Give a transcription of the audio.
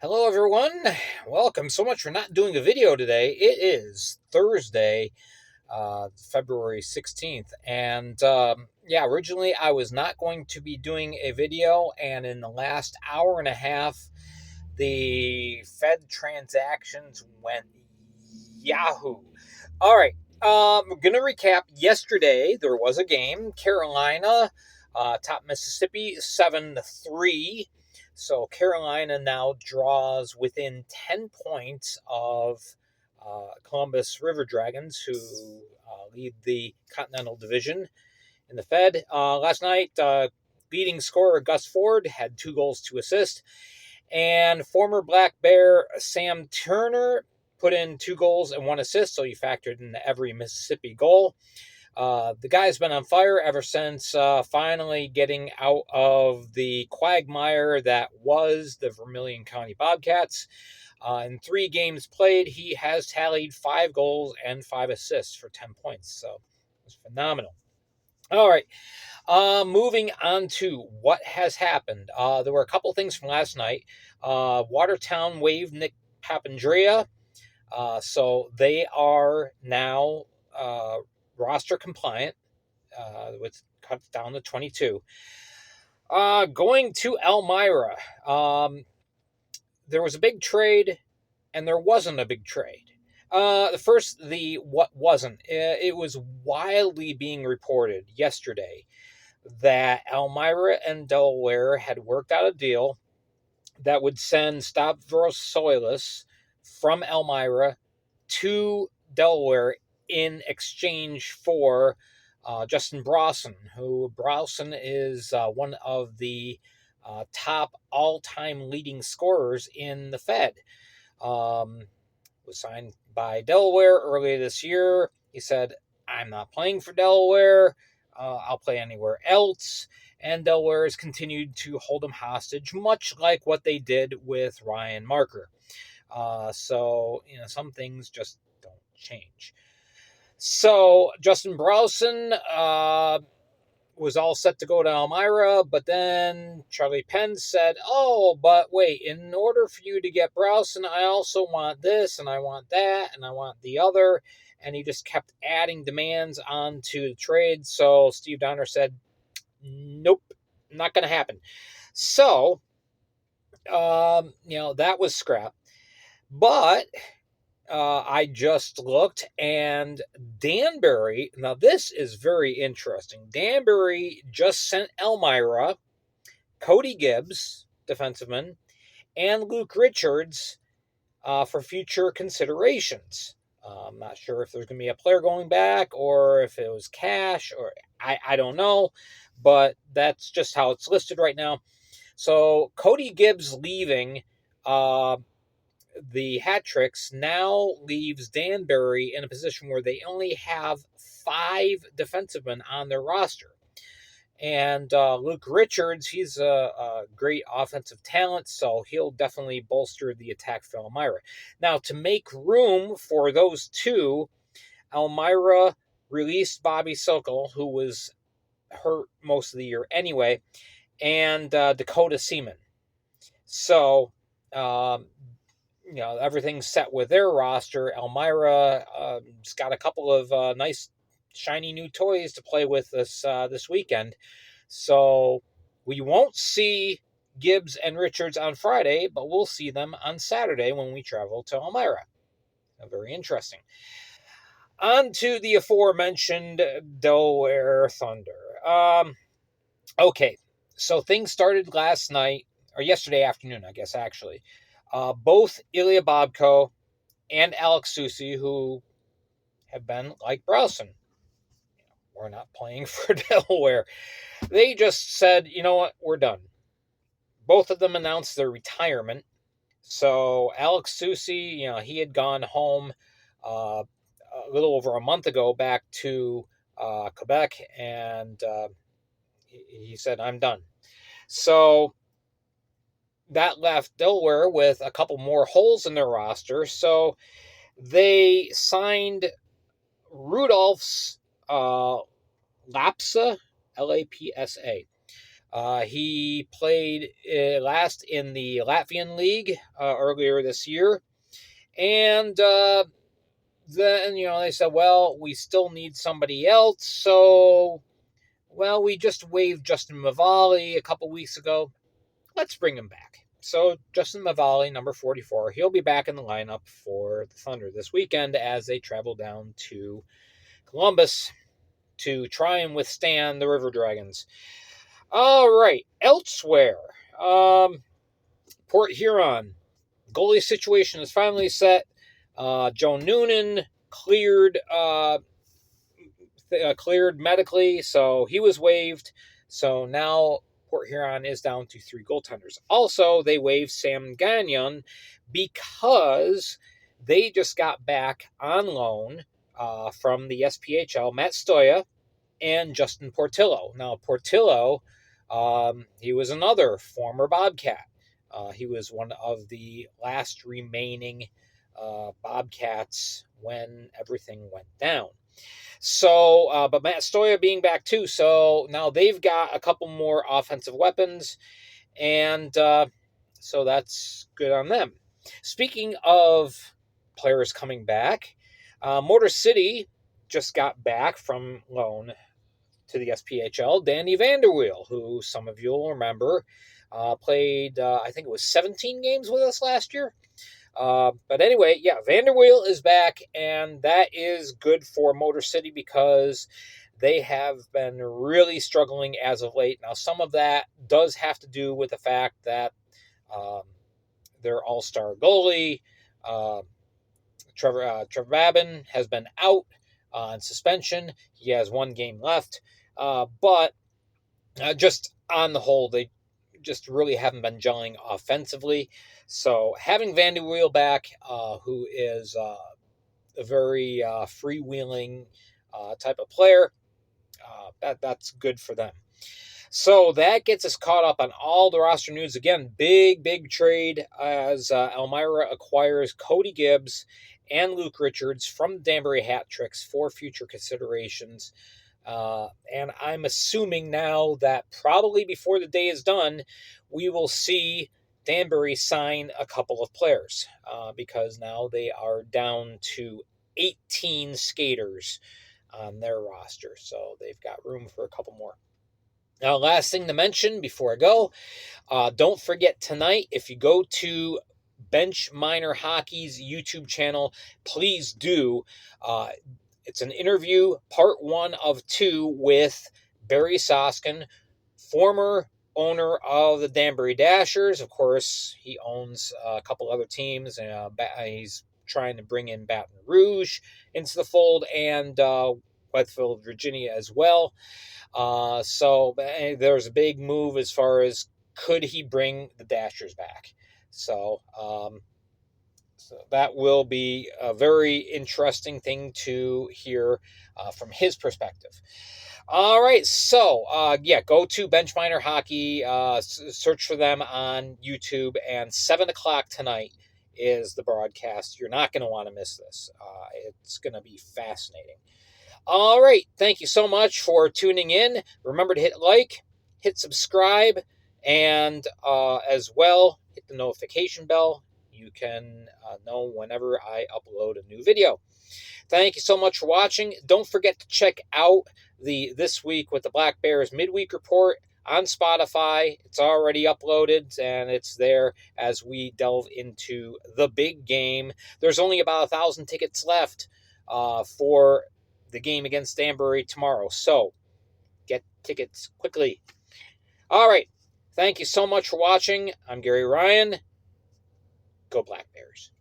Hello, everyone. Welcome. So much for not doing a video today. It is Thursday, February 16th. And originally I was not going to be doing a video. And in the last hour and a half, the Fed transactions went Yahoo. All right. I'm going to recap. Yesterday, there was a game. Carolina, top Mississippi, 7-3. So Carolina now draws within 10 points of Columbus River Dragons, who lead the Continental Division in the Fed. Last night, leading scorer Gus Ford had 2 goals to assist. And former Black Bear Sam Turner put in 2 goals and 1 assist, so he factored in every Mississippi goal. The guy's been on fire ever since finally getting out of the quagmire that was the Vermilion County Bobcats. In 3 games played, he has tallied 5 goals and 5 assists for 10 points. So it's phenomenal. All right. Moving on to what has happened. There were a couple things from last night. Watertown waived Nick Papandrea. So they are now roster compliant, with cut down to 22. Going to Elmira. There was a big trade, and there wasn't a big trade. What wasn't. It was wildly being reported yesterday that Elmira and Delaware had worked out a deal that would send Stavros Soilis from Elmira to Delaware in exchange for Justin Browson, who Browson is one of the top all-time leading scorers in the Fed. Was signed by Delaware earlier this year. He said, I'm not playing for Delaware. I'll play anywhere else. And Delaware has continued to hold him hostage, much like what they did with Ryan Marker. So, some things just don't change. So, Justin Browson was all set to go to Elmira, but then Charlie Penn said, oh, but wait, in order for you to get Browson, I also want this, and I want that, and I want the other. And he just kept adding demands onto the trade. So Steve Donner said, nope, not going to happen. So, that was scrap. But I just looked, and Danbury, now this is very interesting. Danbury just sent Elmira, Cody Gibbs, defenseman, and Luke Richards for future considerations. I'm not sure if there's going to be a player going back or if it was cash, or I don't know, but that's just how it's listed right now. So Cody Gibbs leaving the Hat Tricks now leaves Danbury in a position where they only have 5 defensemen on their roster. And Luke Richards, he's a great offensive talent, so he'll definitely bolster the attack for Elmira. Now, to make room for those 2, Elmira released Bobby Sokol, who was hurt most of the year anyway, and Dakota Seaman. So, everything's set with their roster. Elmira has got a couple of nice, shiny new toys to play with this weekend. So we won't see Gibbs and Richards on Friday, but we'll see them on Saturday when we travel to Elmira. Very interesting. On to the aforementioned Delaware Thunder. Okay, so things started last night, or yesterday afternoon, I guess, actually. Both Ilya Bobko and Alex Seussy, who have been like Browson, we're not playing for Delaware. They just said, you know what, we're done. Both of them announced their retirement. So Alex Seussy, he had gone home a little over a month ago back to Quebec, and he said, I'm done. So that left Delaware with a couple more holes in their roster. So they signed Rudolph's Lapsa, Lapsa, He played last in the Latvian League earlier this year. And then, they said, well, we still need somebody else. So, well, we just waived Justin Lavali a couple weeks ago. Let's bring him back. So, Justin Lavali, number 44, he'll be back in the lineup for the Thunder this weekend as they travel down to Columbus to try and withstand the River Dragons. All right, elsewhere, Port Huron. Goalie situation is finally set. Joe Noonan cleared medically, so he was waived. So now Port Huron is down to 3 goaltenders. Also, they waived Sam Gagnon because they just got back on loan from the SPHL, Matt Stoya and Justin Portillo. Now, Portillo, he was another former Bobcat. He was one of the last remaining Bobcats when everything went down. So, but Matt Stoya being back too, so now they've got a couple more offensive weapons, and so that's good on them. Speaking of players coming back, Motor City just got back from loan to the SPHL, Danny VanderWheel, who some of you will remember played, I think it was 17 games with us last year. But anyway, yeah, VanderWheel is back, and that is good for Motor City because they have been really struggling as of late. Now, some of that does have to do with the fact that their all-star goalie, Trevor Babin, has been out on suspension. He has 1 game left. But just on the whole, they just really haven't been gelling offensively. So having VanderWheel back, who is a very freewheeling type of player, that's good for them. So that gets us caught up on all the roster news. Again, big trade as Elmira acquires Cody Gibbs and Luke Richards from the Danbury Hat Tricks for future considerations. And I'm assuming now that probably before the day is done, we will see Danbury sign a couple of players because now they are down to 18 skaters on their roster. So they've got room for a couple more. Now, last thing to mention before I go, don't forget tonight, if you go to Benchminer Hockey's YouTube channel, please do. It's an interview, part 1 of 2, with Barry Soskin, former owner of the Danbury Dashers. Of course, he owns a couple other teams. He's trying to bring in Baton Rouge into the fold and Westfield, Virginia as well. So there's a big move as far as could he bring the Dashers back. So that will be a very interesting thing to hear from his perspective. All right, so go to Benchminer Hockey, search for them on YouTube, and 7 o'clock tonight is the broadcast. You're not going to want to miss this. It's going to be fascinating. All right, thank you so much for tuning in. Remember to hit like, hit subscribe, and as well, hit the notification bell. You can know whenever I upload a new video. Thank you so much for watching. Don't forget to check out the This Week with the Black Bears midweek report on Spotify. It's already uploaded, and it's there as we delve into the big game. There's only about 1,000 tickets left for the game against Danbury tomorrow, so get tickets quickly. All right. Thank you so much for watching. I'm Gary Ryan. Go Black Bears.